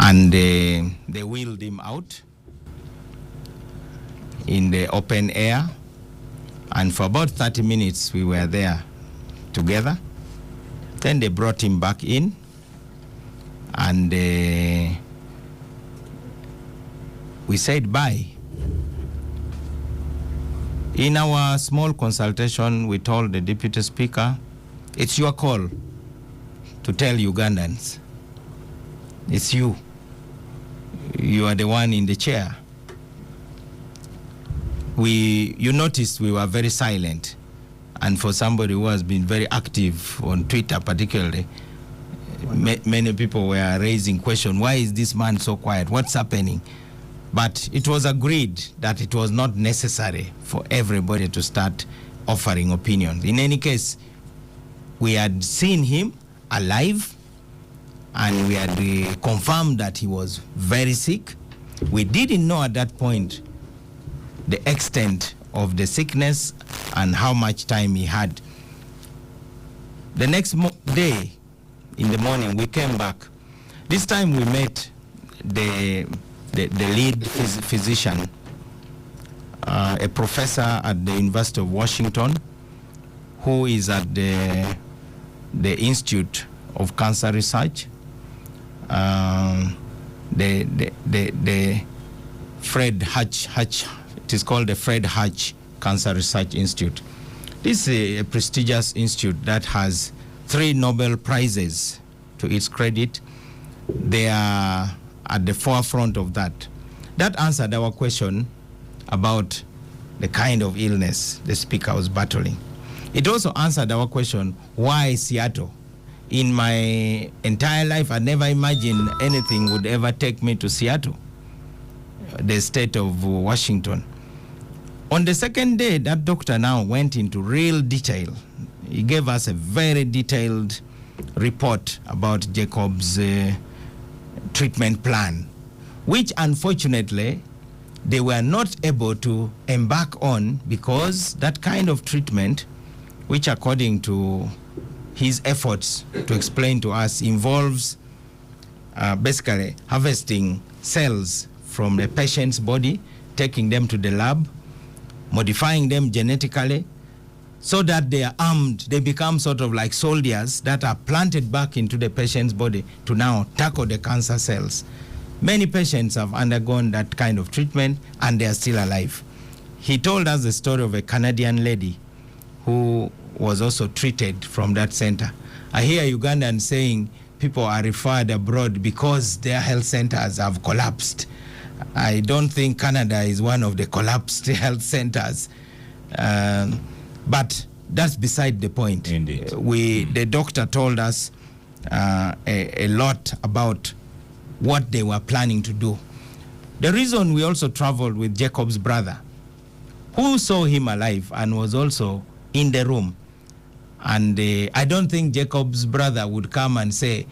and they wheeled him out in the open air, and for about 30 minutes we were there together. Then they brought him back in, and we said bye. In our small consultation, we told the Deputy Speaker, it's your call to tell Ugandans. It's you. You are the one in the chair. You noticed we were very silent. And for somebody who has been very active on Twitter particularly, many people were raising questions, why is this man so quiet? What's happening? But it was agreed that it was not necessary for everybody to start offering opinions. In any case, we had seen him alive, and we had confirmed that he was very sick. We didn't know at that point the extent of the sickness and how much time he had. The next day, in the morning, we came back. This time we met the lead physician, a professor at the University of Washington, who is at the Institute of Cancer Research, the Fred Hutch, it is called the Fred Hutch Cancer Research Institute. This is a prestigious institute that has 3 Nobel Prizes to its credit. They are at the forefront of that. That answered our question about the kind of illness the speaker was battling. It also answered our question, why Seattle? In my entire life, I never imagined anything would ever take me to Seattle, the state of Washington. On the second day, that doctor now went into real detail. He gave us a very detailed report about Jacob's treatment plan, which unfortunately they were not able to embark on, because that kind of treatment, which according to his efforts to explain to us, involves basically harvesting cells from the patient's body, taking them to the lab, modifying them genetically, so that they are armed, they become sort of like soldiers that are planted back into the patient's body to now tackle the cancer cells. Many patients have undergone that kind of treatment and they are still alive. He told us the story of a Canadian lady who was also treated from that center. I hear Ugandans saying people are referred abroad because their health centers have collapsed. I don't think Canada is one of the collapsed health centers. But that's beside the point. Indeed. The doctor told us a lot about what they were planning to do. The reason we also traveled with Jacob's brother, who saw him alive and was also in the room. And I don't think Jacob's brother would come and say,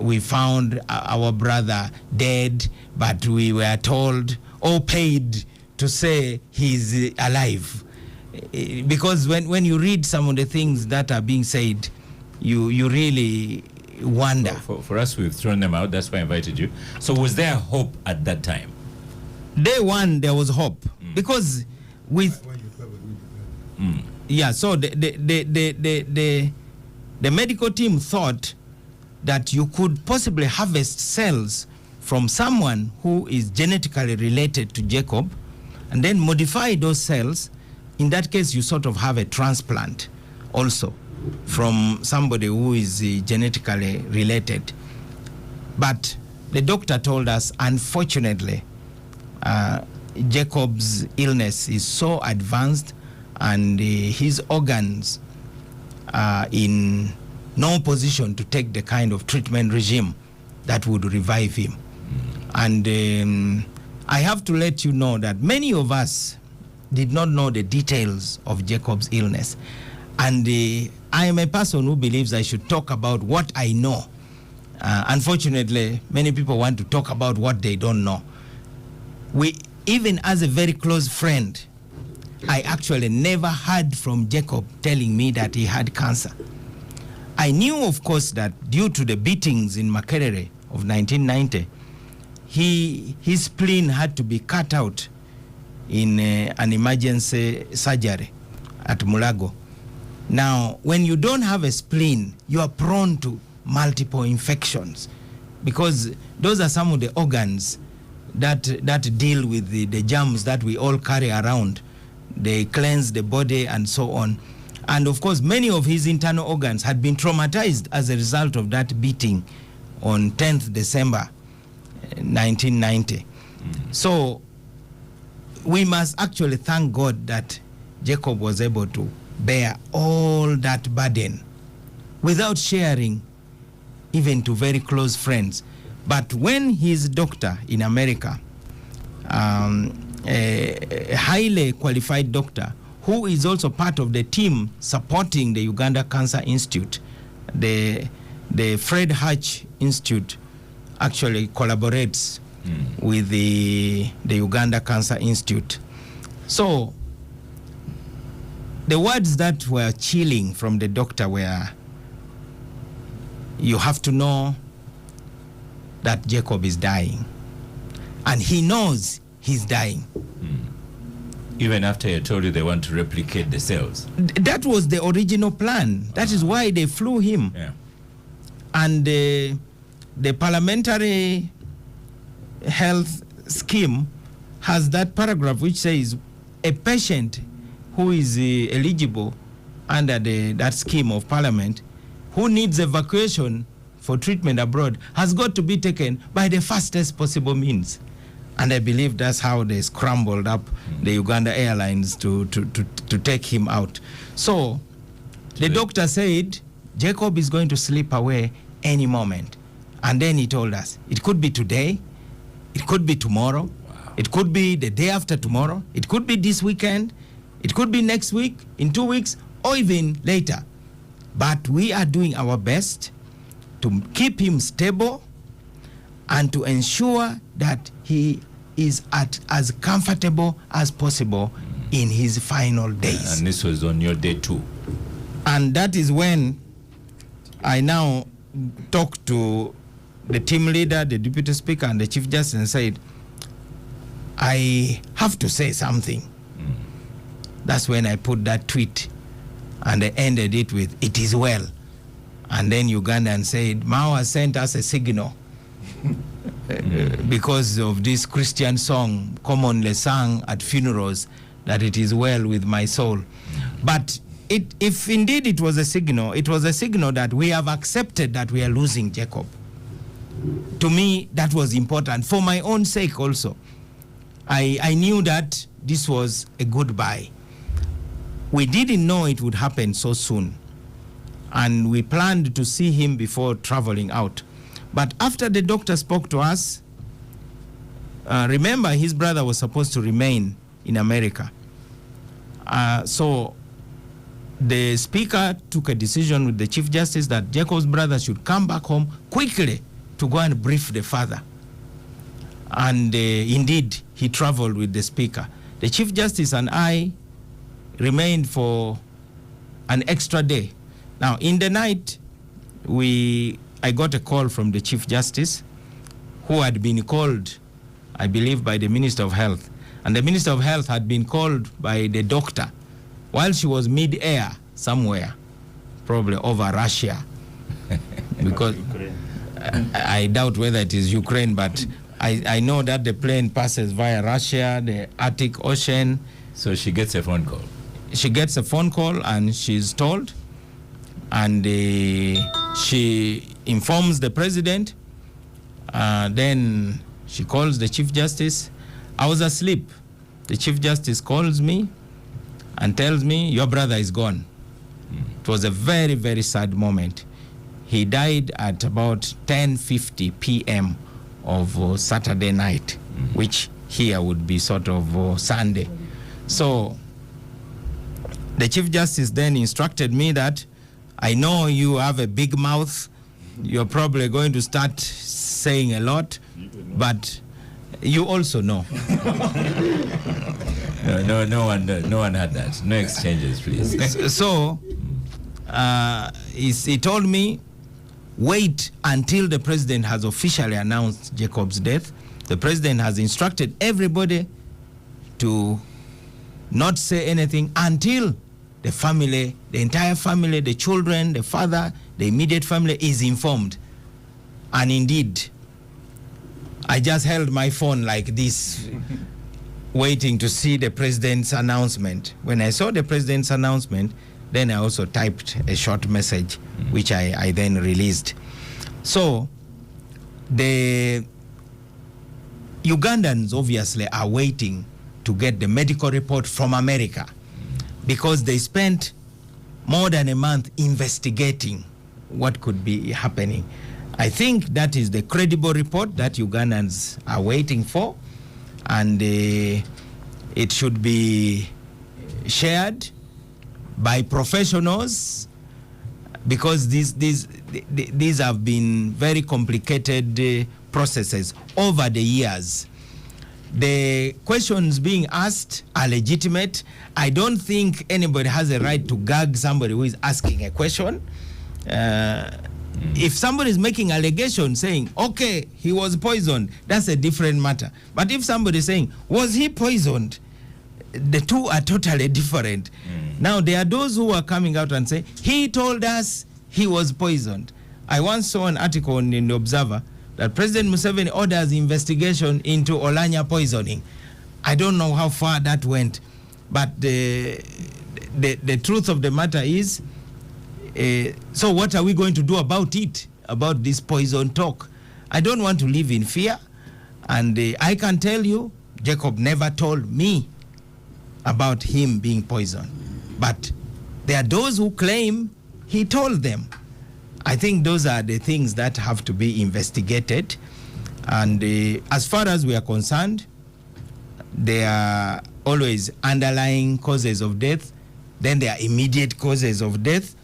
we found our brother dead, but we were told or paid to say he's alive. Because when you read some of the things that are being said, you really wonder. For us, we've thrown them out. That's why I invited you. So was there hope at that time? Day one, there was hope. Because with... Yeah, so the medical team thought that you could possibly harvest cells from someone who is genetically related to Jacob and then modify those cells. In that case, you sort of have a transplant also from somebody who is genetically related. But the doctor told us, unfortunately, Jacob's illness is so advanced and his organs are in no position to take the kind of treatment regime that would revive him. And I have to let you know that many of us did not know the details of Jacob's illness. And I am a person who believes I should talk about what I know. Unfortunately, many people want to talk about what they don't know. Even as a very close friend, I actually never heard from Jacob telling me that he had cancer. I knew, of course, that due to the beatings in Makerere of 1990, his spleen had to be cut out in an emergency surgery at Mulago. Now, when you don't have a spleen, you are prone to multiple infections, because those are some of the organs that deal with the germs that we all carry around. They cleanse the body and so on. And of course, many of his internal organs had been traumatized as a result of that beating on 10th December 1990. So we must actually thank God that Jacob was able to bear all that burden without sharing even to very close friends. But when his doctor in America, a highly qualified doctor who is also part of the team supporting the Uganda Cancer Institute, the Fred Hutch Institute actually collaborates with the Uganda Cancer Institute. So the words that were chilling from the doctor were, you have to know that Jacob is dying, and he knows he's dying. Even after he told you they want to replicate the cells. That was the original plan. That is why they flew him. Yeah. And the parliamentary health scheme has that paragraph which says a patient who is eligible under that scheme of parliament who needs evacuation for treatment abroad has got to be taken by the fastest possible means. And I believe that's how they scrambled up the Uganda Airlines to take him out. So the doctor said Jacob is going to slip away any moment. And then he told us it could be today, it could be tomorrow, it could be the day after tomorrow, it could be this weekend, it could be next week, in 2 weeks, or even later. But we are doing our best to keep him stable and to ensure that he is as comfortable as possible in his final days. And this was on your day 2. And that is when I now talked to the team leader, the deputy speaker, and the chief justice and said, I have to say something. That's when I put that tweet and I ended it with, it is well. And then Ugandan said, Mao has sent us a signal. Because of this Christian song commonly sung at funerals, that it is well with my soul. But if indeed it was a signal that we have accepted that we are losing Jacob. To me, that was important for my own sake also. I knew that this was a goodbye. We didn't know it would happen so soon, and we planned to see him before traveling out. But after the doctor spoke to us, remember his brother was supposed to remain in America. So the speaker took a decision with the chief justice that Jacob's brother should come back home quickly to go and brief the father. And indeed, he traveled with the speaker. The chief justice and I remained for an extra day. Now, in the night, I got a call from the Chief Justice, who had been called, I believe, by the Minister of Health. And the Minister of Health had been called by the doctor while she was mid-air somewhere, probably over Russia. Because I doubt whether it is Ukraine, but I know that the plane passes via Russia, the Arctic Ocean. So she gets a phone call. She gets a phone call and she's told, and she informs the president. Then she calls the Chief Justice. I was asleep. The Chief Justice calls me and tells me, your brother is gone. It was a very, very sad moment. He died at about 10:50 p.m. of Saturday night, which here would be sort of Sunday. So the Chief Justice then instructed me that, I know you have a big mouth, you're probably going to start saying a lot, but you also know. No one had that. No exchanges, please. So he told me, wait until the president has officially announced Jacob's death. The president has instructed everybody to not say anything until the family, the entire family, the children, the father, the immediate family is informed. And indeed, I just held my phone like this, waiting to see the president's announcement. When I saw the president's announcement, then I also typed a short message, which I then released. So the Ugandans obviously are waiting to get the medical report from America, because they spent more than a month investigating what could be happening. I think that is the credible report that Ugandans are waiting for, and it should be shared by professionals, because these have been very complicated processes over the years. The questions being asked are legitimate. I don't think anybody has a right to gag somebody who is asking a question. If somebody is making allegation saying, okay, he was poisoned, that's a different matter. But if somebody is saying, was he poisoned? The two are totally different. Now, there are those who are coming out and say, he told us he was poisoned. I once saw an article in the Observer that President Museveni orders investigation into Oulanyah poisoning. I don't know how far that went, but the truth of the matter is, so what are we going to do about it, about this poison talk? I don't want to live in fear, and I can tell you, Jacob never told me about him being poisoned, but there are those who claim he told them. I think those are the things that have to be investigated. And as far as we are concerned, there are always underlying causes of death. Then there are immediate causes of death.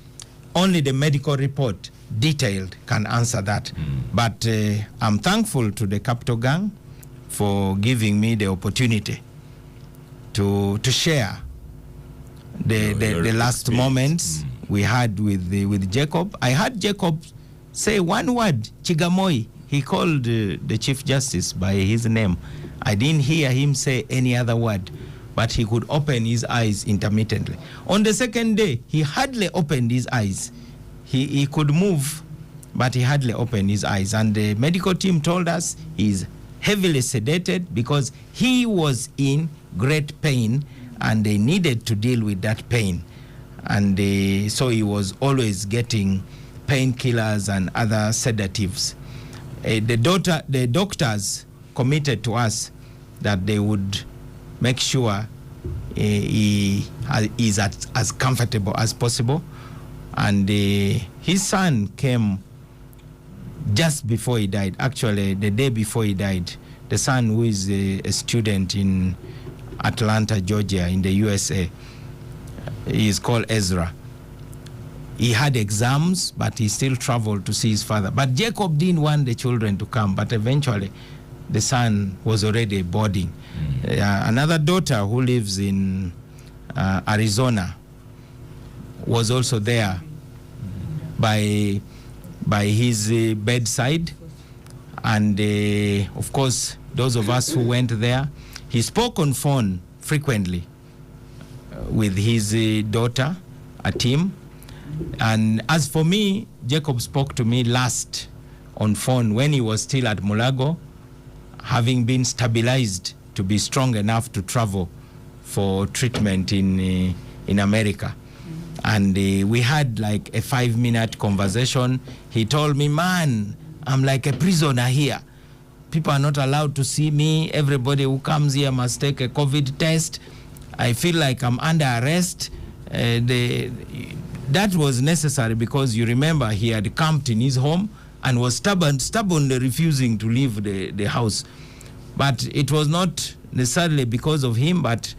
Only the medical report, detailed, can answer that. But I'm thankful to the Capital Gang for giving me the opportunity to share the last moments we had with Jacob. I heard Jacob say one word, Chigamoi. He called the Chief Justice by his name. I didn't hear him say any other word, but he could open his eyes intermittently. On the second day, he hardly opened his eyes. He could move, but he hardly opened his eyes. And the medical team told us he's heavily sedated because he was in great pain and they needed to deal with that pain. And so he was always getting painkillers and other sedatives. The doctors committed to us that they would make sure he is as comfortable as possible. And his son came just before he died, actually the day before he died. The son, who is a student in Atlanta, Georgia, in the USA, he is called Ezra. He had exams, but he still traveled to see his father. But Jacob didn't want the children to come, but eventually the son was already boarding. Another daughter who lives in Arizona was also there by his bedside. And of course, those of us who went there, he spoke on phone frequently with his daughter, Atim. And as for me, Jacob spoke to me last on phone when he was still at Mulago, having been stabilized to be strong enough to travel for treatment in America. And we had like a 5-minute conversation. He told me, man, I'm like a prisoner here. People are not allowed to see me. Everybody who comes here must take a COVID test. I feel like I'm under arrest. That was necessary because you remember he had camped in his home and was stubbornly refusing to leave the house. But it was not necessarily because of him, but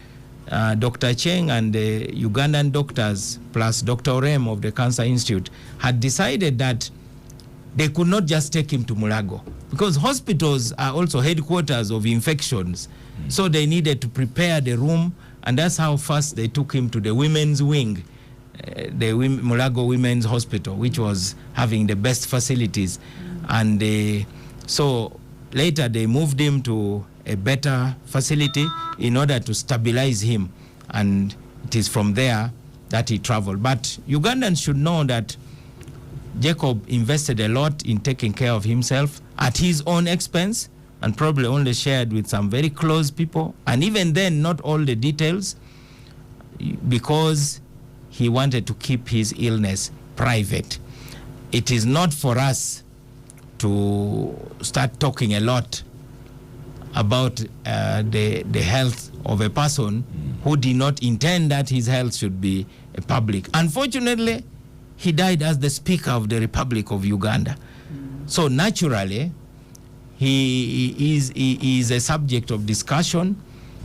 Dr. Cheng and the Ugandan doctors, plus Dr. Orem of the Cancer Institute, had decided that they could not just take him to Mulago, because hospitals are also headquarters of infections. So they needed to prepare the room, and that's how first they took him to the women's wing Mulago Women's Hospital, which was having the best facilities. And so later they moved him to a better facility in order to stabilize him. And it is from there that he traveled. But Ugandans should know that Jacob invested a lot in taking care of himself at his own expense, and probably only shared with some very close people. And even then, not all the details, because he wanted to keep his illness private. It is not for us to start talking a lot about the health of a person who did not intend that his health should be public. Unfortunately, he died as the Speaker of the Republic of Uganda. So naturally, he is a subject of discussion.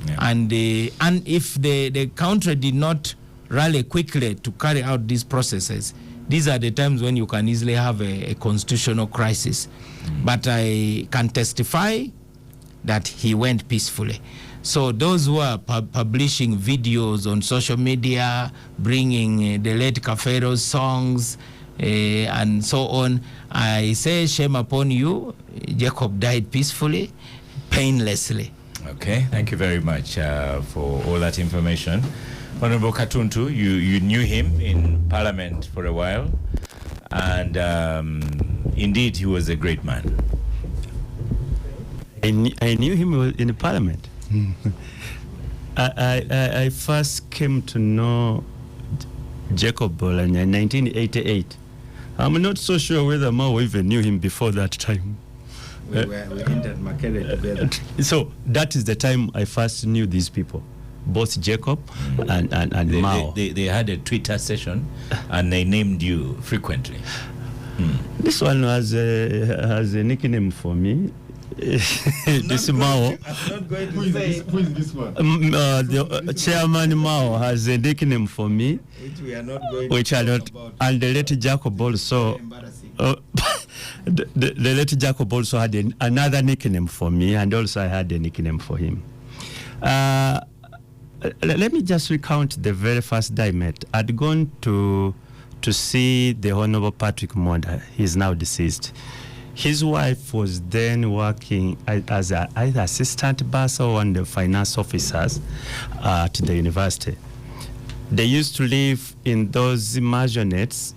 Yeah. And if the country did not rally quickly to carry out these processes, these are the times when you can easily have a constitutional crisis. But I can testify that he went peacefully. So those who are publishing videos on social media, bringing the late Kafero's songs and so on, I say shame upon you. Jacob died peacefully, painlessly. Okay, thank you very much for all that information. Honorable Katuntu, you knew him in Parliament for a while, and indeed he was a great man. I knew him in Parliament. I first came to know Jacob Oulanyah in 1988. I'm not so sure whether Mao even knew him before that time. We entered Makerere together. So that is the time I first knew these people, both Jacob and Mao. They had a Twitter session and they named you frequently. This one has a nickname for me. This Mao. I'm not going to say. Who is this one? The Chairman Mao has a nickname for me, Which we are not going which to I talk don't. about. And the late Jacob also. The late Jacob also had another nickname for me, and also I had a nickname for him. Let me just recount the very first day I met. I'd gone to see the Honorable Patrick Monda. He's now deceased. His wife was then working as either assistant bursar or one of the finance officers at the university. They used to live in those marionettes,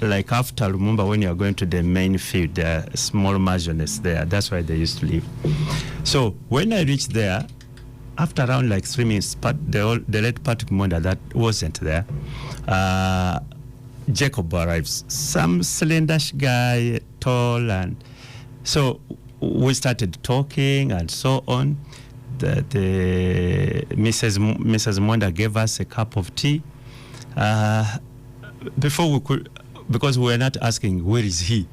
like after Lumumba, when you are going to the main field, there are small marionettes there. That's where they used to live. So when I reached there, after around like 3 minutes, the late Patrick Monda that wasn't there, Jacob arrives. Some slendish guy, tall, and so we started talking and so on. The Mrs. Monda gave us a cup of tea. Before we could, because we were not asking where is he.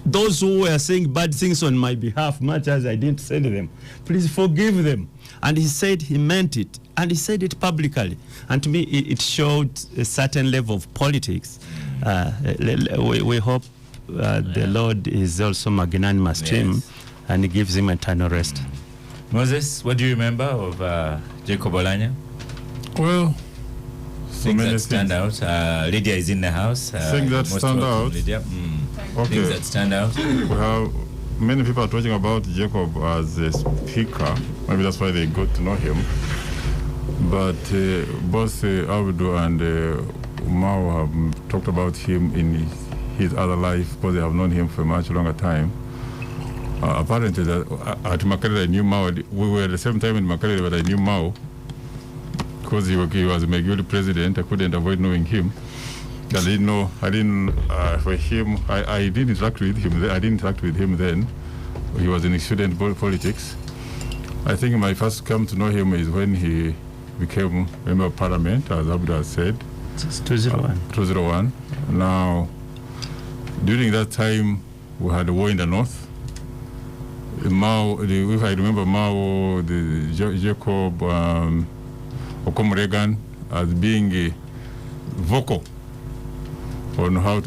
Those who were saying bad things on my behalf, much as I didn't send them, please forgive them. And he said he meant it, and he said it publicly. And to me, it showed a certain level of politics. We hope the Lord is also magnanimous to him, and he gives him eternal rest. Moses, what do you remember of Jacob Oulanyah? Well, so things many that stand out. Lydia is in the house. Things that stand out. Lydia. Okay. Things that stand out. We have many people are talking about Jacob as a speaker. Maybe that's why they got to know him. But both Abdu and Mao have talked about him in his other life, because they have known him for a much longer time. Apparently, at Makerere, I knew Mao. We were at the same time in Makerere, but I knew Mao because he was a Meguli president. I couldn't avoid knowing him. I didn't know. For him. I didn't interact with him. I didn't interact with him then. He was in student politics. I think my first come to know him is when he became member of parliament, as Abdu has said. It's 201. 201. Now, during that time, we had a war in the north. Mao, if I remember Mao, Jacob, Okomregan as being vocal on how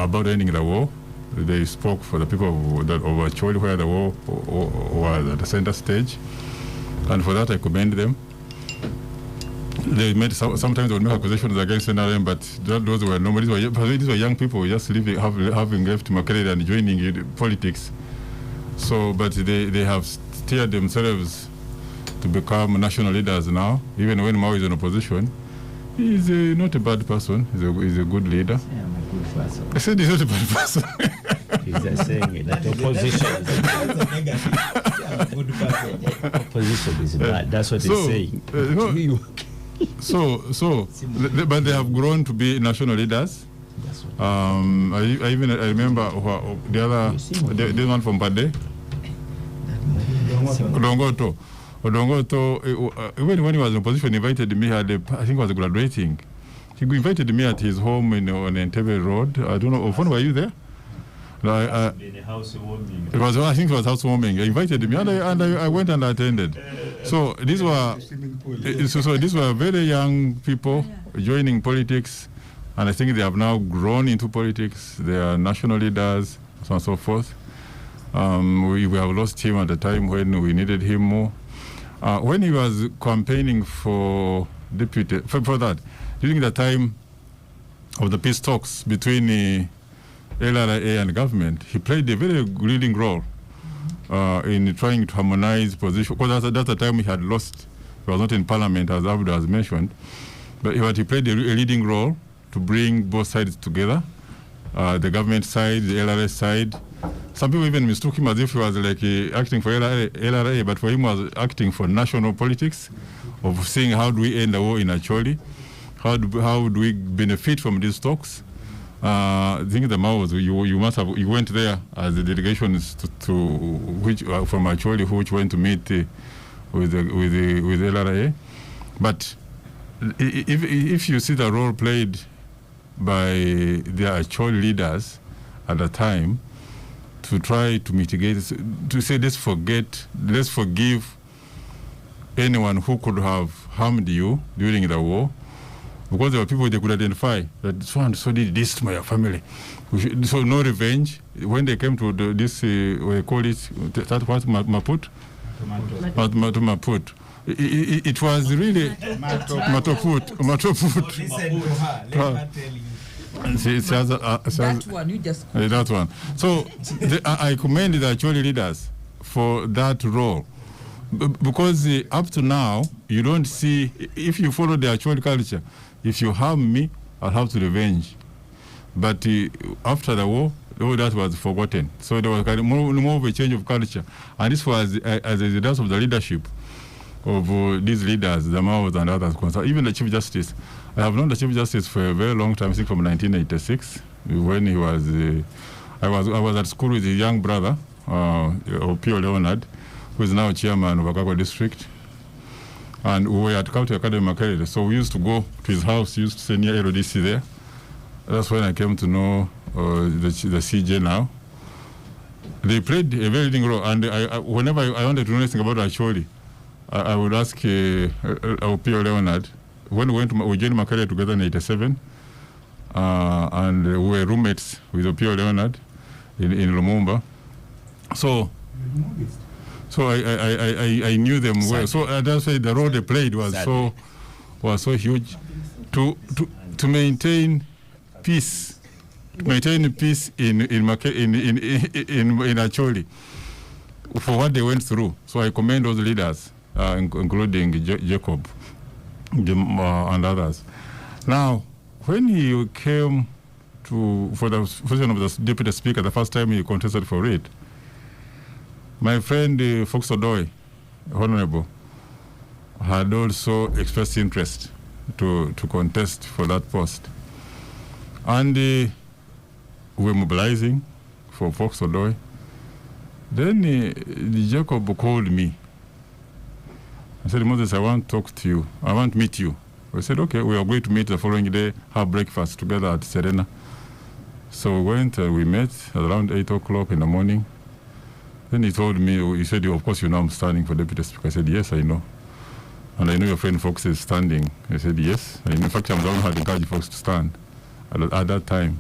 about ending the war. They spoke for the people of Acholi, where the war was at the center stage, and for that I commend them. they made sometimes they would make accusations against NRM, but those were normal. These were young people just leaving, having left Makerere and joining politics. So, but they have steered themselves to become national leaders now. Even when Mao is in opposition, he's not a bad person. He's a good leader. Yeah, I'm a good person. I said he's not a bad person. He's just saying that opposition is a good person. Opposition is bad. That's what he's saying. But they have grown to be national leaders. I remember the other, this one from Pade, Odongoto, even when he was in opposition, invited me, I think he was graduating. He invited me at his home on Entebbe Road. I don't know, Ofon, were you there? I think it was housewarming. He invited me, and I went and attended. So these were very young people joining politics, and I think they have now grown into politics. They are national leaders, so on and so forth. We have lost him at the time when we needed him more. When he was campaigning for deputy, for that, during the time of the peace talks between LRA and government, he played a very leading role in trying to harmonize position. Because that's the time he had lost. He was not in parliament, as Abdu has mentioned. But he played a leading role to bring both sides together, the government side, the LRA side. Some people even mistook him as if he was like acting for LRA, but for him was acting for national politics, of seeing how do we end the war in Acholi, how do we benefit from these talks. I think the Mao was, you went there as the delegations to which from Acholi, which went to meet with LRA. But if you see the role played by the Acholi leaders at the time to try to mitigate, to say let's forgive anyone who could have harmed you during the war, because there were people they could identify that so and so did this to my family. So no revenge. When they came to this, we call it, that was Maput? Maput. It was really Matoput. Listen to her. Let her tell you. That one, you just... that one. So I commend the Acholi leaders for that role. Because up to now, you don't see, if you follow the Acholi culture, if you harm me, I'll have to revenge. But after the war, all that was forgotten. So there was more of a change of culture. And this was as a result of the leadership of these leaders, the Maos and others concerned. Even the Chief Justice. I have known the Chief Justice for a very long time, I think from 1986, when he was, I was at school with his young brother, Opio Leonard, who is now chairman of Akagwa District. And we were at County Academy Makerere, so we used to go to his house, he used to stay near LODC there. That's when I came to know the CJ now. They played a very leading role, and whenever I wanted to know anything about Acholi, I would ask Opio Leonard. When we joined Makerere together in 87, and we were roommates with Opio Leonard in Lumumba. So I knew them well. So that's why the role they played was so huge to maintain peace, in Acholi for what they went through. So I commend those leaders, including Jacob and others. Now, when he came for the position of the deputy speaker, the first time he contested for it, my friend Fox Odoi, Honorable, had also expressed interest to contest for that post. And we were mobilizing for Fox Odoi. Then Jacob called me. I said, Moses, I want to talk to you. I want to meet you. We said, okay, we are going to meet the following day, have breakfast together at Serena. So we went and we met at around 8 o'clock in the morning. Then he told me, he said, of course, you know I'm standing for deputy speaker. I said, yes, I know. And I know your friend Fox is standing. I said, yes. And in fact, I'm the one who had encouraged Fox to stand at that time.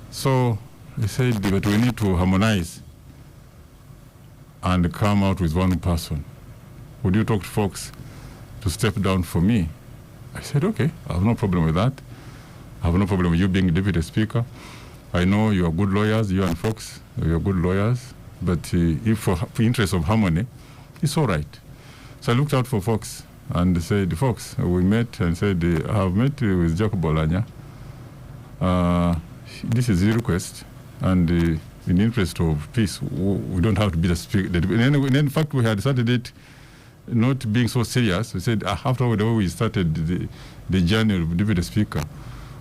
So he said, but we need to harmonize and come out with one person. Would you talk to Fox to step down for me? I said, okay, I have no problem with that. I have no problem with you being Deputy Speaker. I know you are good lawyers, you and Fox, you are good lawyers, but if for interest of harmony, it's all right. So I looked out for Fox and said, Fox, we met and said, I have met with Jacob Oulanyah. This is his request, and in the interest of peace, we don't have to be the speaker. In fact, we had started it not being so serious. We said, after the way we started the journey of Deputy Speaker,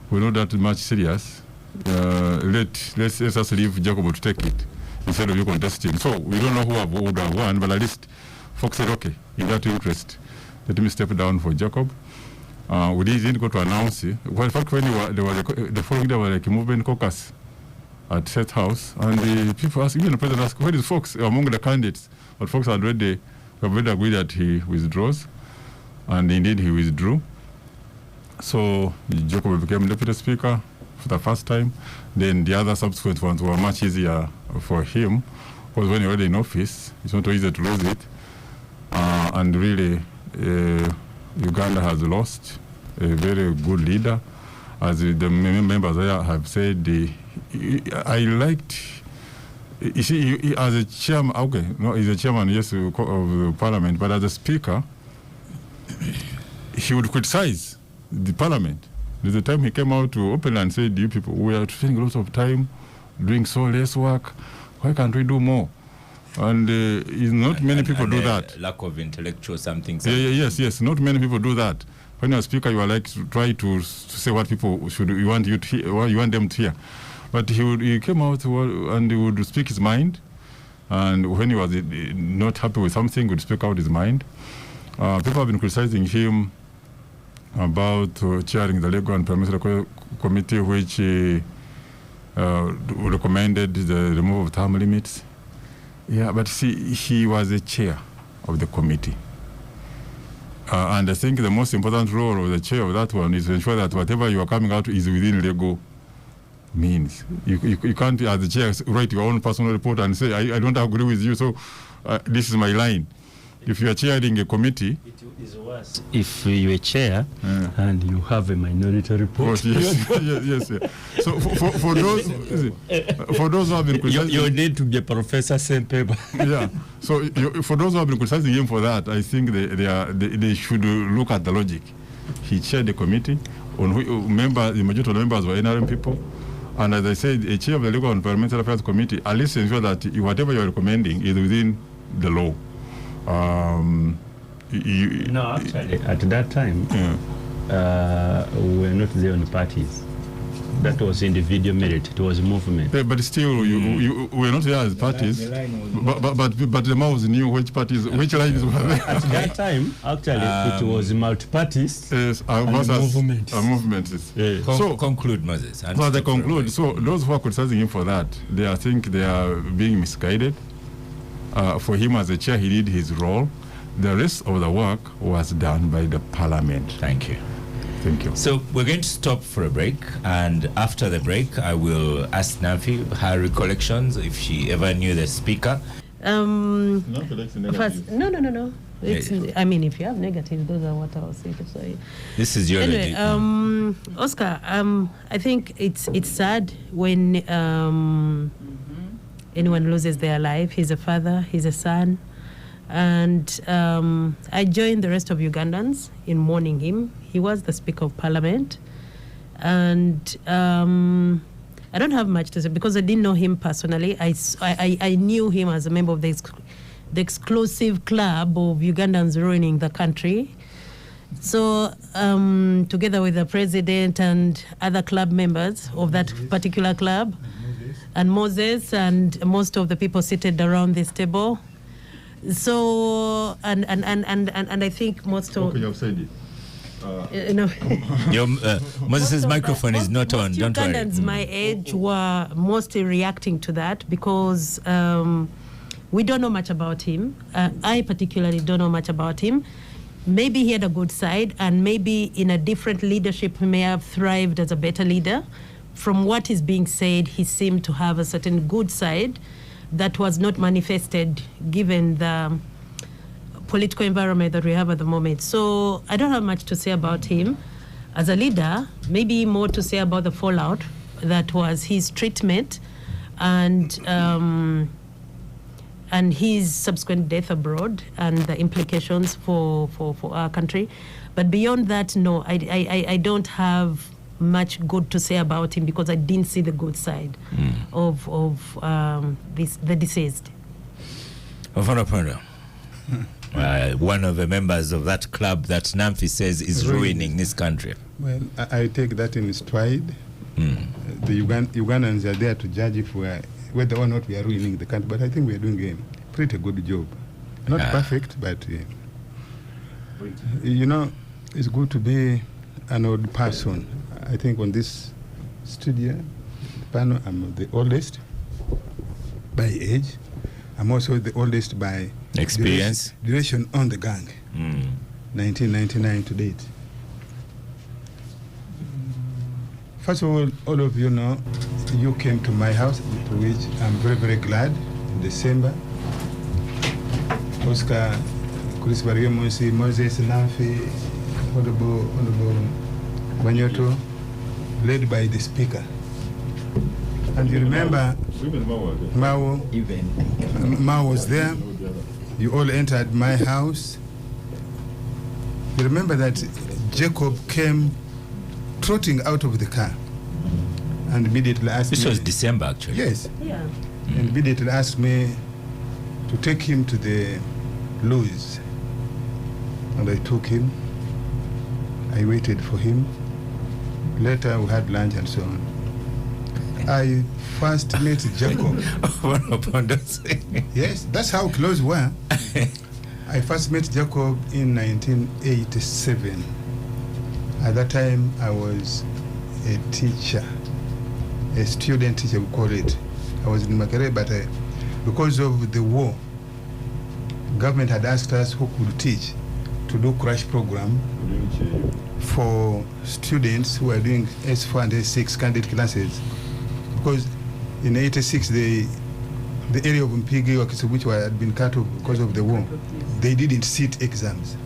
we're not that much serious. Let us leave Jacob to take it instead of you contesting. So we don't know who would have won, but at least Fox said, okay, in that interest, let me step down for Jacob. We didn't go to announce it. Well, in fact, when the following day was like a movement caucus at Seth House, and the people asked, even the president asked, where is Fox among the candidates? But Fox had already agreed that he withdraws, and indeed he withdrew. So Jacob became Deputy Speaker for the first time. Then the other subsequent ones were much easier for him, because when you're already in office, it's not so easy to lose it. And really, Uganda has lost a very good leader. As the members there have said, I liked, you see, as a chairman, okay, no, he's a chairman, yes, of the parliament, but as a speaker, he would criticize the parliament. There's a time he came out to open and said, you people, we are spending lots of time doing so less work. Why can't we do more? And not many people do that. Lack of intellectual something. Yes. Not many people do that. When you're a speaker, you are like to try to say what people should you want you to hear, what you want them to hear. But he came out and he would speak his mind. And when he was not happy with something, he would speak out his mind. People have been criticizing him about chairing the Legal and Parliamentary Committee, which recommended the removal of term limits. Yeah, but see, he was the chair of the committee. And I think the most important role of the chair of that one is to ensure that whatever you are coming out is within legal means. You can't, as the chair, write your own personal report and say, I don't agree with you, so this is my line. If you are chairing a committee... It is worse if you are chair and you have a minority report. Yes. So for those who have been criticizing... You need to be a professor, same paper. Yeah. So for those who have been criticizing him for that, I think they should look at the logic. He chaired the committee, on which the majority of the members were NRM people. And as I said, a chair of the Legal and Parliamentary Affairs Committee, at least ensure that whatever you are recommending is within the law. No, actually, at that time, we were not there on parties. That was individual merit. It was a movement. Yeah, but still, you were not there as parties. But the Maos knew which parties, which lines were there. At that time, actually, it was multi-parties. Yes, movements. Movements. Yes. So conclude, Moses. So they conclude. So those who are criticizing him for that, I think they are being misguided. For him as a chair, he did his role. The rest of the work was done by the parliament. Thank you. Thank you. So we're going to stop for a break, and after the break, I will ask Nafi her recollections if she ever knew the speaker. First, no. I mean, if you have negative, those are what I was saying. So, this is your anyway. Oscar, I think it's sad when anyone loses their life. He's a father, he's a son. And I joined the rest of Ugandans in mourning him. He was the Speaker of Parliament. And I don't have much to say because I didn't know him personally. I knew him as a member of the exclusive club of Ugandans ruining the country. So together with the president and other club members of that particular club, and Moses and most of the people seated around this table. So and I think most of you have said it. No. Moses' microphone is not on. Most don't worry. Ugandans my age were mostly reacting to that because we don't know much about him. I particularly don't know much about him. Maybe he had a good side, and maybe in a different leadership he may have thrived as a better leader. From what is being said, he seemed to have a certain good side that was not manifested given the political environment that we have at the moment. So I don't have much to say about him as a leader, maybe more to say about the fallout that was his treatment and his subsequent death abroad and the implications for our country. But beyond that, no, I don't have much good to say about him because I didn't see the good side of the deceased. One of the members of that club that Namfi says is ruining this country. Well, I take that in stride. The Ugandans are there to judge if whether or not we are ruining the country, but I think we are doing a pretty good job. Not perfect, but it's good to be an old person. I think on this studio panel, I'm the oldest by age. I'm also the oldest by experience. Duration on the gang. 1999 to date. First of all of you know, you came to my house, to which I'm very, very glad. In December, Oscar, Chris Barrier-Monsi, Moses Namfi, Honorable Wanyoto, led by the speaker. And you remember, Mao was there. You all entered my house. You remember that Jacob came trotting out of the car and immediately asked me... This was December, actually. Yes. Yeah. And immediately asked me to take him to the Louis. And I took him. I waited for him. Later we had lunch and so on. I first met Jacob. Yes, that's how close we were. I first met Jacob in 1987. At that time, I was a teacher, a student teacher, we call it. I was in Makerere, but because of the war, government had asked us who could teach to do crash program for students who are doing S4 and S6 candidate classes. Because in 86, the area of Mpigi, which had been cut off because of the war, they didn't sit exams.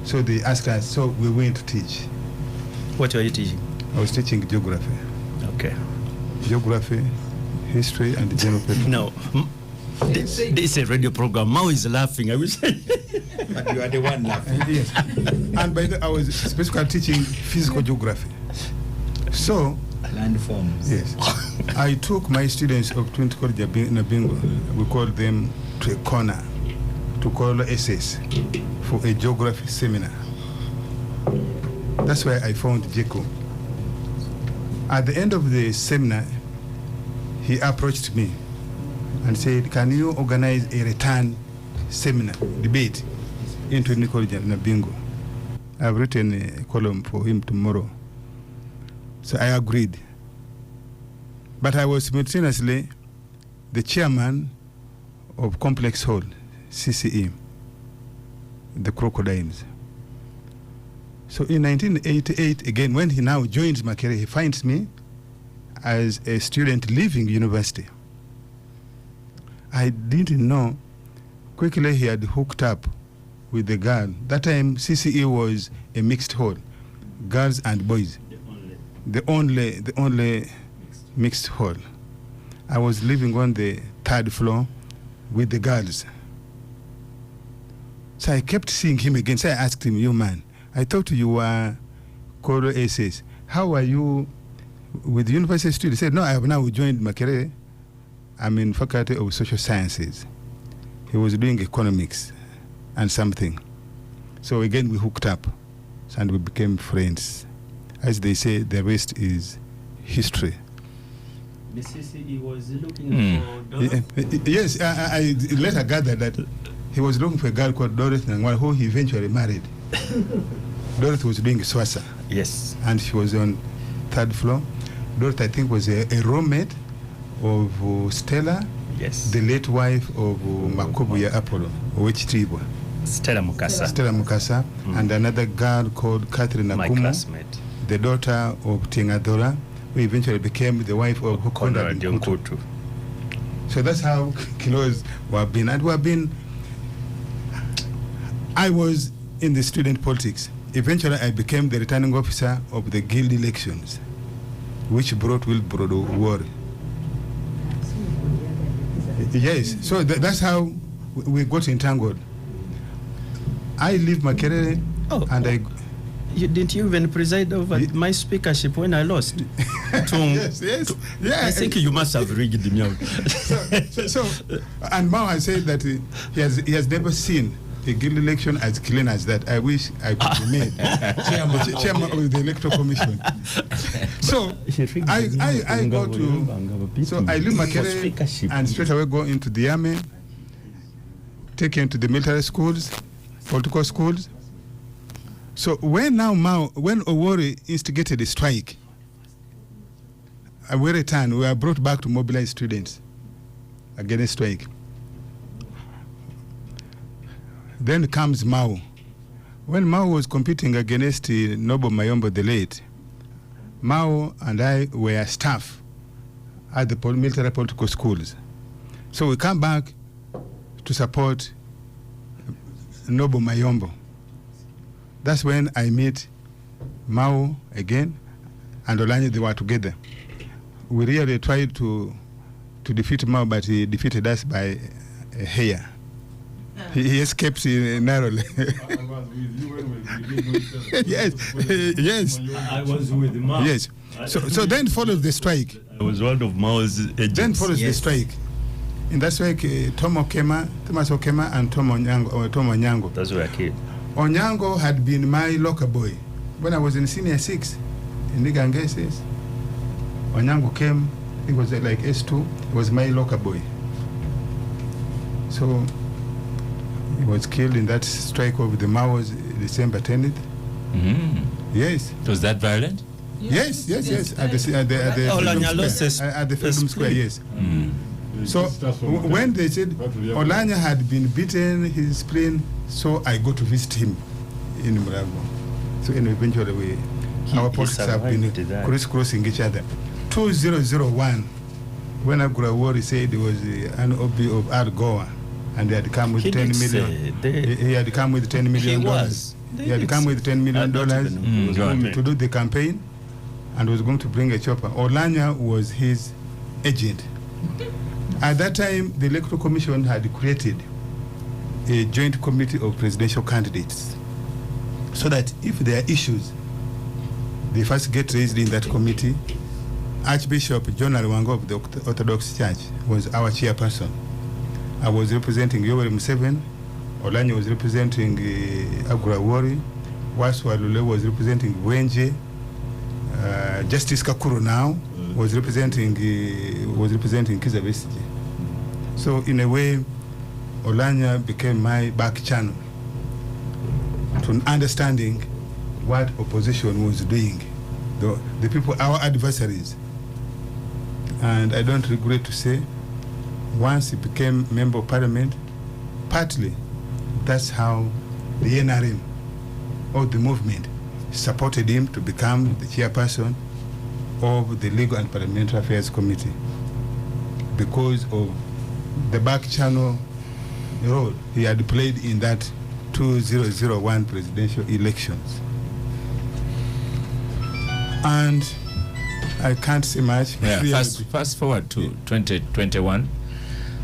So they asked us, so we went to teach. What were you teaching? I was teaching geography. Okay. Geography, history, and general paper. No. This is a radio program. Mao is laughing. I wish. But you are the one laughing. Yes. And by the I was specifically teaching physical geography. So, landforms. Yes. I took my students of Trinity College in Bingo, we called them to a corner, to call essays for a geography seminar. That's where I found Jacob. At the end of the seminar, he approached me and said, can you organize a return seminar, debate in Trinity College in Bingo? I've written a column for him tomorrow. So I agreed. But I was simultaneously the chairman of Complex Hall, CCE, the Crocodiles. So in 1988, again, when he now joins Makerere, he finds me as a student leaving university. I didn't know. Quickly, he had hooked up with the girl. That time, CCE was a mixed hall, girls and boys. The only mixed hall. I was living on the third floor with the girls. So I kept seeing him again. So I asked him, you man, I thought you were Koro essays. How are you with the university students? He said, no, I have now joined Makerere. I'm in Faculty of Social Sciences. He was doing economics and something. So again, we hooked up and we became friends. As they say, the rest is history. The CCE was looking for... Yes, I later gathered that he was looking for a girl called Dorothy Nangwa, who he eventually married. Dorothy was doing Swasa. Yes. And she was on third floor. Dorothy, I think, was a roommate of Stella, yes, the late wife of Makobuya Apollo, which Tribwa. Stella Mukasa, and another girl called Catherine my Nagumo, classmate, the daughter of Tingadora, who eventually became the wife of Konrad Nkutu. So that's how close we have been. And we have been, I was in the student politics. Eventually, I became the returning officer of the guild elections, which brought Wilbrod war. Yes, so that's how we got entangled. I leave Makerere, and I... Didn't you even preside over my speakership when I lost? Yes. I think you must have rigged me out. So, and Mao has said that he has never seen a guild election as clean as that. I wish I could be made chairman of the electoral commission. So I go to, so I leave Makerere and straight away go into the army, taken to the military schools, political schools. So when Owori instigated a strike, we returned, we were brought back to mobilize students against strike. Then comes Mao. When Mao was competing against Nobert Mao the late, Mao and I were staff at the military political schools. So we come back to support Nobert Mao. That's when I meet Mao again, and Oulanyah, they were together. We really tried to defeat Mao, but he defeated us by a hair. He escaped narrowly. I was with you when we did Yes. I was with Mao. Yes. So then follows the strike. I was one of Mao's agents. Then follows the strike. In that strike, Thomas Okema and Tom Onyango. Those were killed. Onyango had been my locker boy when I was in senior 6 in Nigangeses. Onyango came, he was like S2, he was my locker boy. So he was killed in that strike of the Mao's December 10th. Yes. Was that violent? Yes. At the Freedom Square, yes. So when they said Oulanyah had been beaten, his spleen, so I go to visit him in Murago. So eventually our politics have been crisscrossing each other. 2001, when Agura said it was an OB of Al Gore, and they had come with 10 million. He had come with $10 million. He had come with $10 million to do the campaign, and was going to bring a chopper. Oulanyah was his agent. At that time, the Electoral Commission had created a joint committee of presidential candidates, so that if there are issues, they first get raised in that committee. Archbishop John Alwango of the Orthodox Church was our chairperson. I was representing Yoweri Museveni. Oulanyah was representing Agura Wori. Waswa Lule was representing Wenje. Justice Kakuru now was representing Kizza Besigye. So in a way, Oulanyah became my back channel to understanding what opposition was doing, the people, our adversaries. And I don't regret to say, once he became member of parliament, partly that's how the NRM or the movement supported him to become the chairperson of the Legal and Parliamentary Affairs Committee, because of the back channel role he had played in that 2001 presidential elections. And I can't say much. Yeah, fast forward to 2021,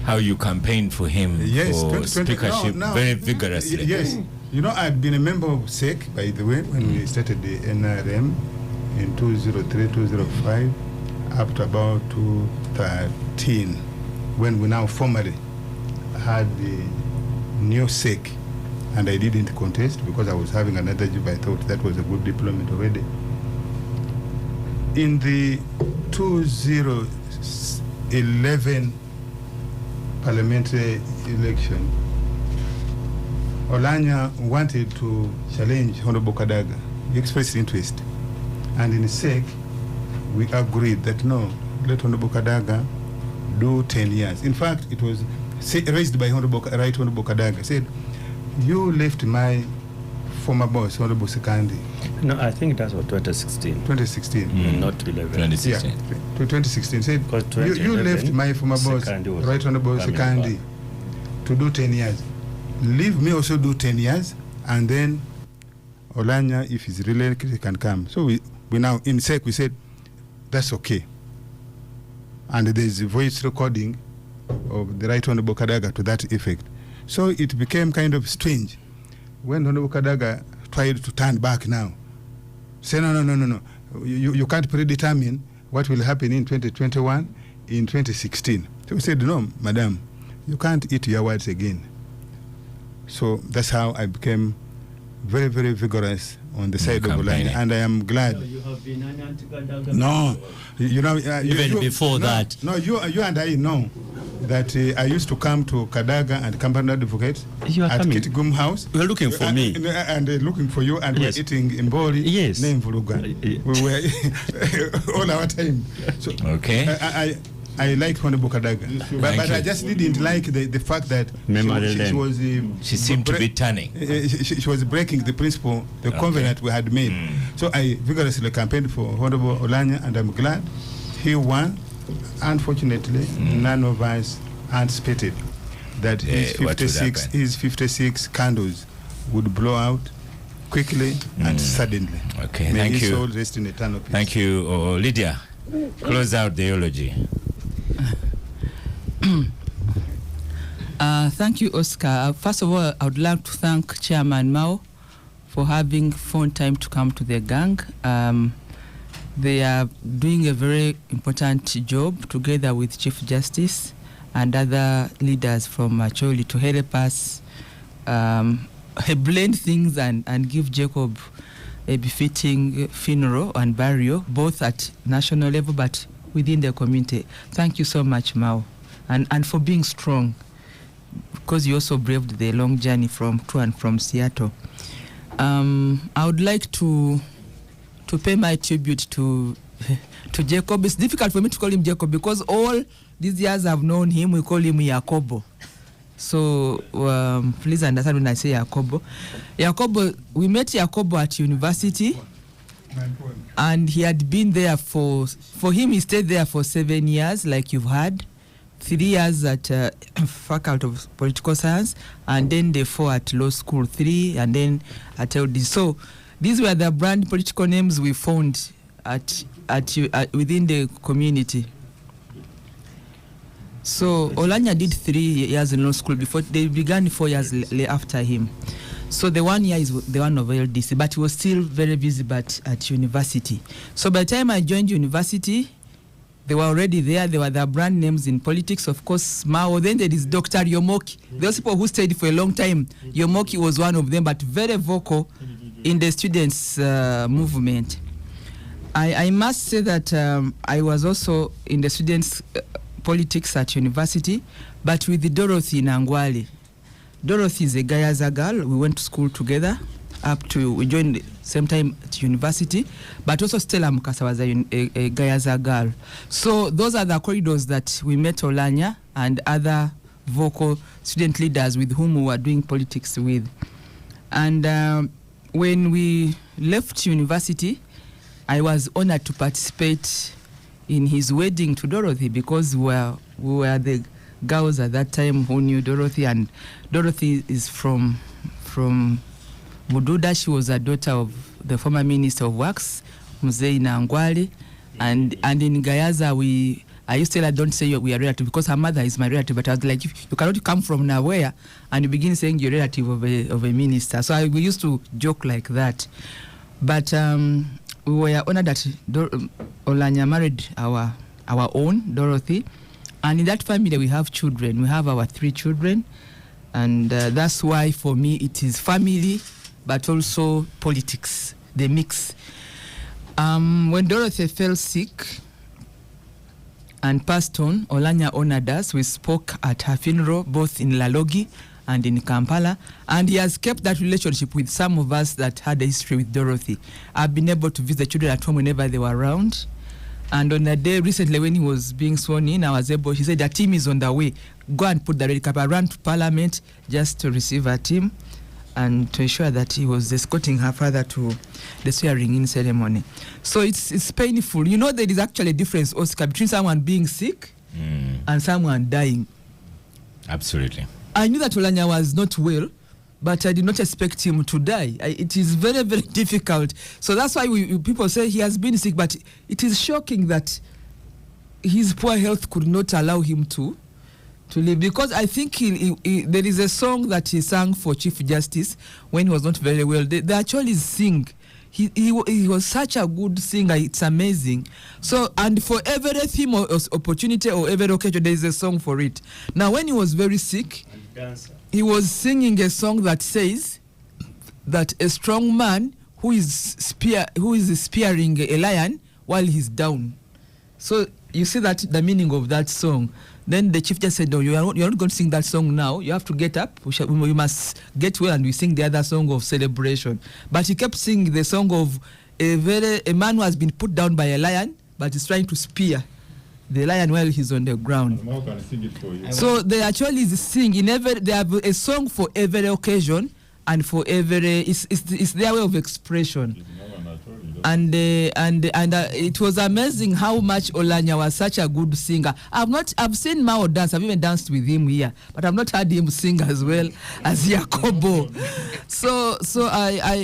how you campaigned for him for speakership very vigorously. Yes. You know, I've been a member of SEC, by the way, when we started the NRM in 2003, 2005, up to about 2013, when we now formally had the new SEC, and I didn't contest because I was having another job. I thought that was a good deployment already. In the 2011 parliamentary election, Oulanyah wanted to challenge Honorable Kadaga. He expressed interest. And in SEC, we agreed that no, let Honorable Kadaga do 10 years. In fact, it was raised by Honorable Kadaga. Said, you left my former boss, Honorable Sekandi. No, I think that was 2016. 2016. Not 11. 2016. Yeah, 2016. Said, you left my former boss, Right Honorable Sekandi, to do 10 years. Leave me also do 10 years, And then Oulanyah, if he's really he can come. So we now, in SEC, we said, that's okay. And there's a voice recording of the Right Honorable Kadaga to that effect. So it became kind of strange when Honorable Kadaga tried to turn back now. Say, no. You can't predetermine what will happen in 2021, in 2016. So we said, no, madam, you can't eat your words again. So that's how I became very, very vigorous on the side of Oulanyah, and I am glad. No, you have been an anti-Kadaga. No, Even before that. No, you and I know that I used to come to Kadaga and Company Advocate at Kitgum House. You were looking for me. And looking for you, and yes. we're eating Mboli, yes. name Vuruga. We were all our time. So okay. I like Honorable Kadaga, but I just didn't like the fact that she seemed to be turning. She was breaking the principle, the covenant we had made. So I vigorously campaigned for Honorable Oulanyah, and I'm glad he won. Unfortunately, none of us anticipated that his 56 candles would blow out quickly and suddenly. Okay, May thank his you. soul rest in eternal peace. Thank you, Lydia. Close out the eulogy. Thank you, Oscar. First of all, I would like to thank Chairman Mao for having found time to come to the gang. They are doing a very important job together with Chief Justice and other leaders from Acholi to help us blend things and give Jacob a befitting funeral and burial, both at national level but within the community. Thank you so much, Mao, and for being strong, because you also braved the long journey to and from Seattle. I would like to pay my tribute to Jacob. It's difficult for me to call him Jacob because all these years I've known him, we call him Yakobo. So please understand when I say Yakobo. Yakobo, we met Yakobo at university, and he had been there for him, he stayed there for 7 years, like you've heard. 3 years at Faculty of Political Science, and then the 4 at law school, 3, and then at LD. So these were the brand political names we found at within the community. So Oulanyah did 3 years in law school before they began 4 years after him. So the 1 year is the one of LDC, but he was still very busy at university. So by the time I joined university, they were already there. They were the brand names in politics, of course. Mao. Then there is Dr. Yomoki. Those people who stayed for a long time. Yomoki was one of them, but very vocal in the students' movement. I must say that I was also in the students' politics at university, but with the Dorothy Nangwale. Dorothy is a Gayaza girl. We went to school together. We joined same time at university, but also Stella Mukasa was a Gayaza girl. So those are the corridors that we met Oulanyah and other vocal student leaders with whom we were doing politics with. And when we left university, I was honored to participate in his wedding to Dorothy because we were the girls at that time who knew Dorothy, and Dorothy is from Mududa. She was a daughter of the former Minister of Works, Mzee Nangwale, and in Gayaza I used to tell her, don't say we are relative because her mother is my relative, but I was like, you cannot come from nowhere and you begin saying you're relative of a minister. So we used to joke like that. But we were honored that Oulanyah married our own Dorothy, and in that family we have children. We have our 3 children, and that's why for me it is family but also politics, the mix. When Dorothy fell sick and passed on, Oulanyah honored us. We spoke at her funeral, both in Lalogi and in Kampala, and he has kept that relationship with some of us that had a history with Dorothy. I've been able to visit the children at home whenever they were around, and on a day recently when he was being sworn in, he said, the team is on the way, go and put the red cap. I ran to Parliament just to receive her team and to ensure that he was escorting her father to the swearing-in ceremony. So it's painful. You know, there is actually a difference, Oscar, between someone being sick and someone dying. Absolutely. I knew that Oulanyah was not well but I did not expect him to die. It is very, very difficult. So that's why people say he has been sick, but it is shocking that his poor health could not allow him to live. Because I think there is a song that he sang for Chief Justice when he was not very well. They actually sing. He was such a good singer. It's amazing. So, and for every theme or opportunity or every occasion, there is a song for it. Now, when he was very sick, he was singing a song that says that a strong man who is spearing a lion while he's down. So you see that the meaning of that song. Then the chief just said, "No, you're not going to sing that song now. You have to get up. We must get well, and we sing the other song of celebration." But he kept singing the song of a man who has been put down by a lion, but is trying to spear the lion while he's on the ground. So they actually sing they have a song for every occasion and for every. It's their way of expression. And it was amazing how much Oulanyah was such a good singer. I've seen Mao dance. I've even danced with him here, but I've not heard him sing as well as Yakobo. So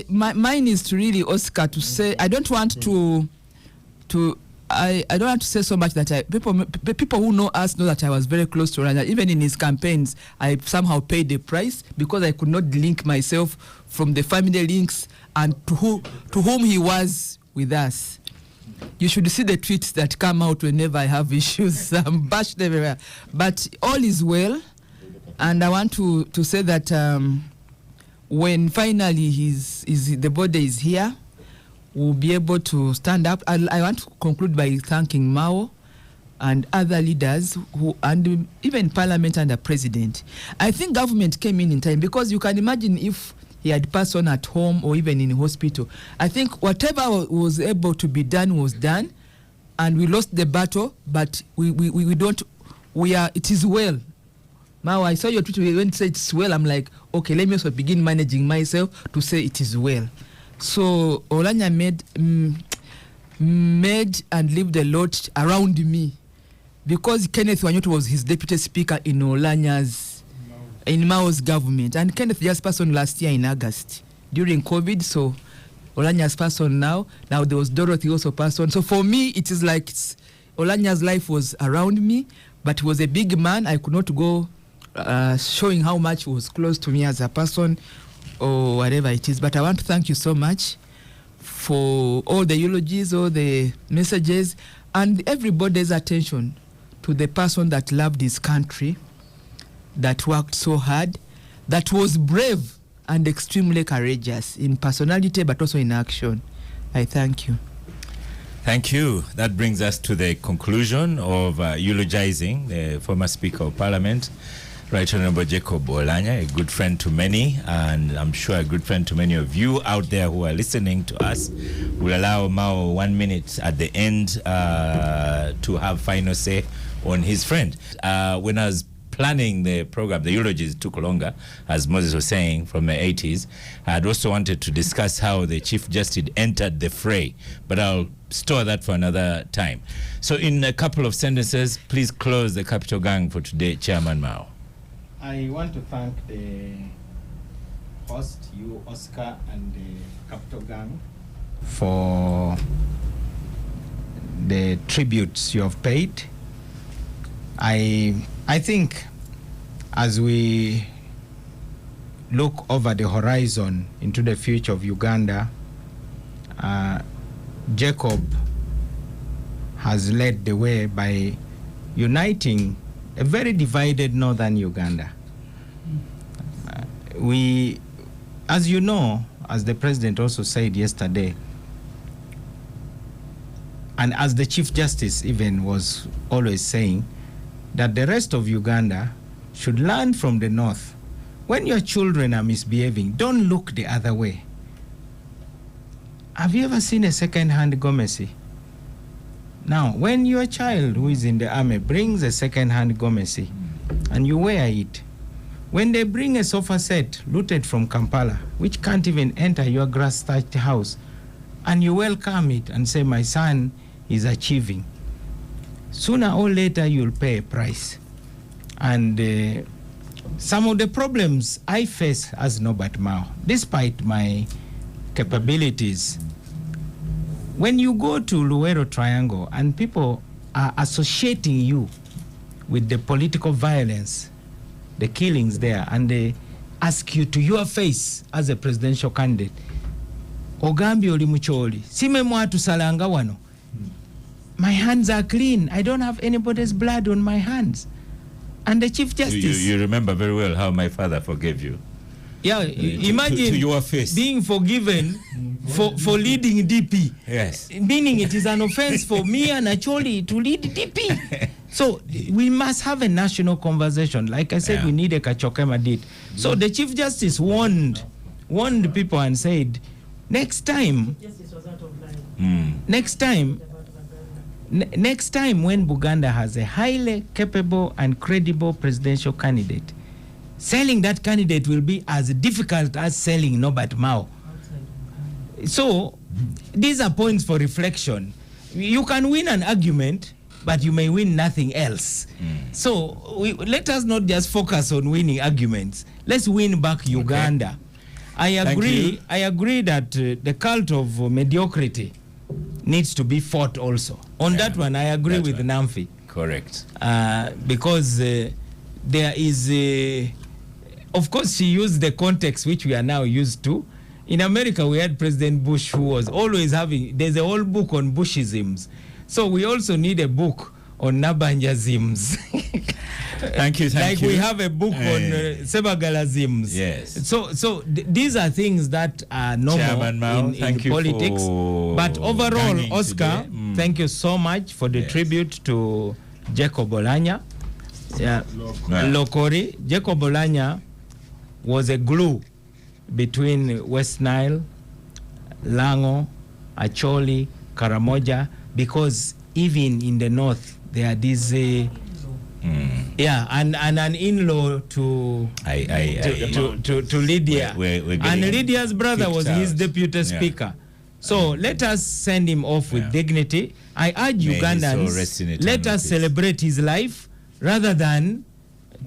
mine is to really Oscar to say. I don't want to I don't want to say so much that people who know us know that I was very close to Oulanyah. Even in his campaigns, I somehow paid the price because I could not link myself from the family links and to whom he was with us. You should see the tweets that come out whenever I have issues. I'm bashed everywhere. But all is well. And I want to say that when finally the body is here, we'll be able to stand up. I want to conclude by thanking Mao and other leaders and even Parliament and the President. I think government came in time because you can imagine if he had passed on at home or even in hospital. I think whatever was able to be done was done, and we lost the battle, but it is well. Now I saw your tweet when you said it's well, I'm like, okay, let me also begin managing myself to say it is well. So Oulanyah made and lived a lot around me because Kenneth Wanyoto was his deputy speaker in in Mao's government, and Kenneth just passed on last year in August during COVID. So Oulanyah's passed on now. Now there was Dorothy also passed on. So for me, it is like Oulanyah's life was around me, but he was a big man. I could not go showing how much he was close to me as a person or whatever it is. But I want to thank you so much for all the eulogies, all the messages, and everybody's attention to the person that loved his country, that worked so hard, that was brave and extremely courageous in personality but also in action. I thank you. Thank you. That brings us to the conclusion of eulogizing the former Speaker of Parliament, Right Honorable Jacob Oulanyah, a good friend to many, and I'm sure a good friend to many of you out there who are listening to us. We'll allow Mao 1 minute at the end to have final say on his friend. When I was planning the program, the eulogies took longer, as Moses was saying, from the 80s. I had also wanted to discuss how the Chief Justice entered the fray, but I'll store that for another time. So in a couple of sentences, please close the Capital Gang for today, Chairman Mao. I want to thank the host, you, Oscar, and the Capital Gang for the tributes you have paid. I think as we look over the horizon into the future of Uganda, Jacob has led the way by uniting a very divided northern Uganda. We, as you know, as the president also said yesterday, and as the Chief Justice even was always saying, that the rest of Uganda should learn from the north. When your children are misbehaving, don't look the other way. Have you ever seen a second-hand gomesi? Now, when your child who is in the army brings a second-hand gomesi and you wear it, when they bring a sofa set looted from Kampala, which can't even enter your grass-thatched house, and you welcome it and say, my son is achieving, sooner or later you'll pay a price. And some of the problems I face as Nobert Mao, despite my capabilities, when you go to Luwero Triangle and people are associating you with the political violence, the killings there, and they ask you to your face as a presidential candidate, Ogambi oli mucholi, sime mwatu salanga wano. My hands are clean. I don't have anybody's blood on my hands. And the Chief Justice... You remember very well how my father forgave you. Yeah, imagine to your face. Being forgiven for leading DP. Yes. Meaning it is an offense for me and Acholi to lead DP. So we must have a national conversation. Like I said, we need a Kachokema did. So the Chief Justice warned people and said, next time when Buganda has a highly capable and credible presidential candidate, selling that candidate will be as difficult as selling Nobert Mao. So these are points for reflection. You can win an argument, but you may win nothing else. So let us not just focus on winning arguments. Let's win back Uganda. Okay. I agree that the cult of mediocrity needs to be fought also. On that one, I agree with Namfi. Correct. Because there is of course, she used the context which we are now used to. In America, we had President Bush who was always there's a whole book on Bushisms. So we also need a book on Nabanjasms. Thank you. Like we have a book on Sebagalazms. Yes. So these are things that are normal Mao, in politics. But overall, Oscar, thank you so much for the tribute to Jacob Oulanyah. Lokori. Jacob Oulanyah was a glue between West Nile, Lango, Acholi, Karamoja, because even in the north there are these and an in-law to Lydia. And Lydia's brother was his deputy speaker. So let us send him off with dignity. I urge Ugandans, let us celebrate his life rather than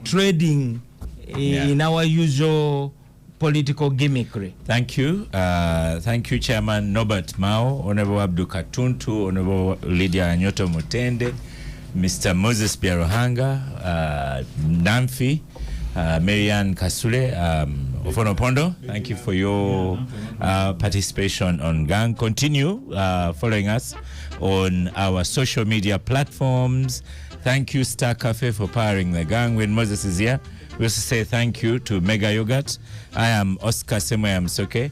trading in our usual political gimmickry. Thank you. Thank you, Chairman Nobert Mao, Honorable Abdul Katuntu, Honorable Lydia Anyoto Mutende, Mr. Moses Biarohanga, Namfi, Marianne Kasule, Ofonopondo. Thank you for your participation on Gang. Continue following us on our social media platforms. Thank you, Star Cafe, for powering the Gang. When Moses is here, we also say thank you to Mega Yogurt. I am Oscar Semoya Msoke.